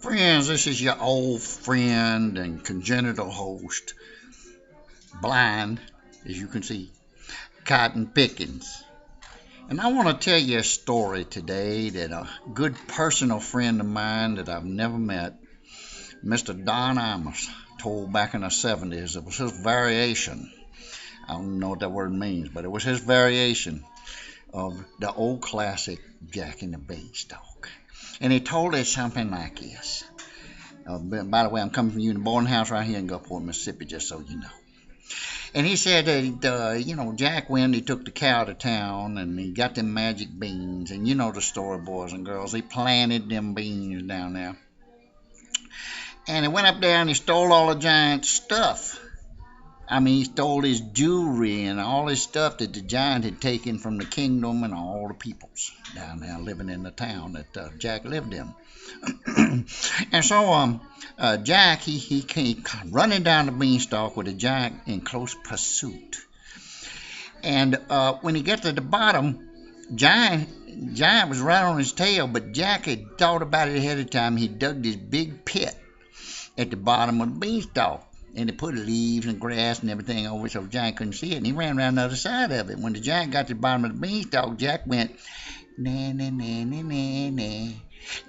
Friends, this is your old friend and congenital host, blind, as you can see, Cotton Pickens. And I want to tell you a story today that a good personal friend of mine that I've never met, Mr. Don Amos, told back in the 70s. It was his variation. I don't know what that word means, but it was his variation of the old classic Jack and the Beanstalk. And he told it something like this. By the way, I'm coming from you in the boarding house right here in Gulfport, Mississippi, just so you know. And he said that, Jack went, he took the cow to town, and he got them magic beans. And you know the story, boys and girls. He planted them beans down there. And he went up there and he stole all the giant's stuff. I mean, he stole his jewelry and all his stuff that the giant had taken from the kingdom and all the peoples down there living in the town that Jack lived in. And so Jack, he came running down the beanstalk with the giant in close pursuit. And when he got to the bottom, Giant was right on his tail, but Jack had thought about it ahead of time. He dug this big pit at the bottom of the beanstalk. And they put leaves and grass and everything over it so the giant couldn't see it. And he ran around the other side of it. When the giant got to the bottom of the beanstalk, Jack went, na, na, na, na, na, na.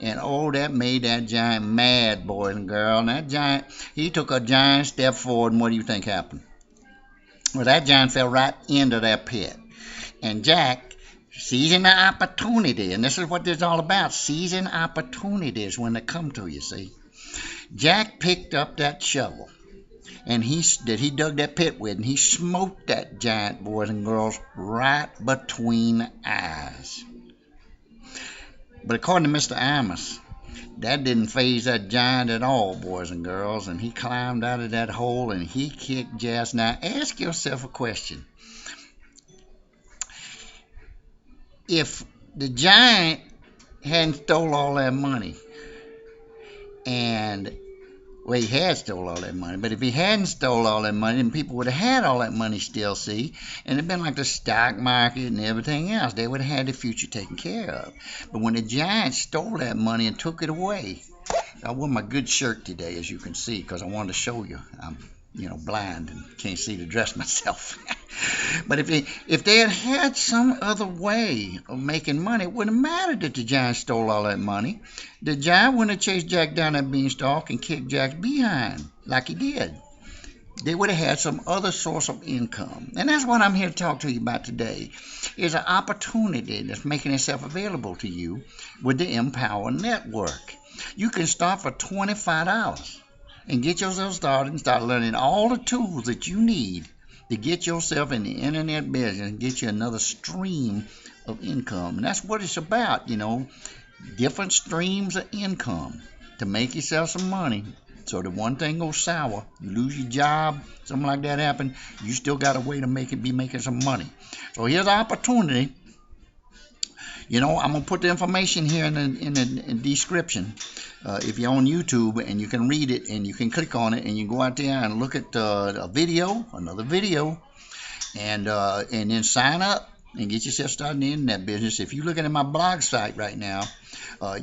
And oh, that made that giant mad, boys and girls. And that giant, he took a giant step forward, and what do you think happened? Well, that giant fell right into that pit. And Jack, seizing the opportunity, and this is what this is all about, seizing opportunities when they come to you, see? Jack picked up that shovel. And he dug that pit with, and he smoked that giant, boys and girls, right between the eyes. But according to Mr. Amos, that didn't faze that giant at all, boys and girls, and he climbed out of that hole and he kicked Jazz. Now, ask yourself a question. If the giant hadn't stole all that money, well, he had stole all that money, but if he hadn't stole all that money, then people would have had all that money still, see? And it'd been like the stock market and everything else. They would have had the future taken care of. But when the giant stole that money and took it away, I wore my good shirt today, as you can see, because I wanted to show you. I'm, blind and can't see to dress myself. But if they had some other way of making money, it wouldn't have mattered that the giant stole all that money. The giant wouldn't have chased Jack down that beanstalk and kicked Jack's behind like he did. They would have had some other source of income. And that's what I'm here to talk to you about today, is an opportunity that's making itself available to you with the Empower Network. You can start for $25 and get yourself started and start learning all the tools that you need to get yourself in the internet business and get you another stream of income. And that's what it's about, different streams of income to make yourself some money. So that one thing goes sour, you lose your job, something like that happen, you still got a way to be making some money. So here's an opportunity. I'm going to put the information here in the description. If you're on YouTube, and you can read it, and you can click on it, and you go out there and look at another video, and then sign up and get yourself started in the internet business. If you're looking at my blog site right now,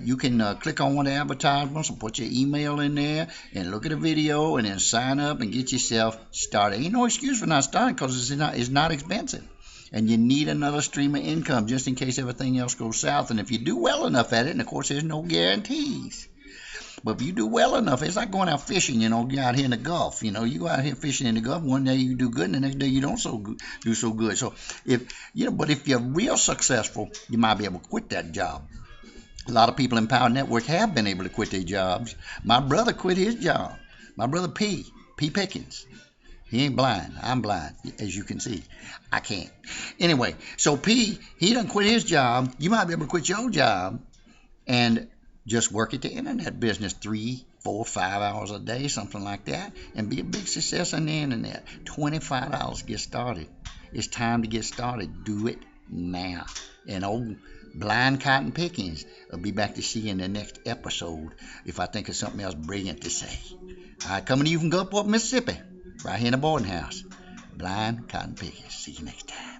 you can click on one of the advertisements and put your email in there and look at the video and then sign up and get yourself started. Ain't no excuse for not starting, because it's not expensive. And you need another stream of income just in case everything else goes south. And if you do well enough at it, and of course there's no guarantees, but if you do well enough, it's like going out fishing, you're out here in the Gulf. You go out here fishing in the Gulf, one day you do good, and the next day you don't do so good. So but if you're real successful, you might be able to quit that job. A lot of people in Power Network have been able to quit their jobs. My brother quit his job. My brother P. Pickens. He ain't blind. I'm blind, as you can see. I can't. Anyway, so P, he done quit his job. You might be able to quit your job and just work at the internet business 3, 4, 5 hours a day, something like that, and be a big success on the internet. $25 to get started. It's time to get started. Do it now. And old blind Cotton Pickens will be back to see you in the next episode if I think of something else brilliant to say. All right, coming to you from Gulfport, Mississippi, right here in the boarding house. Blind Cotton Pickens. See you next time.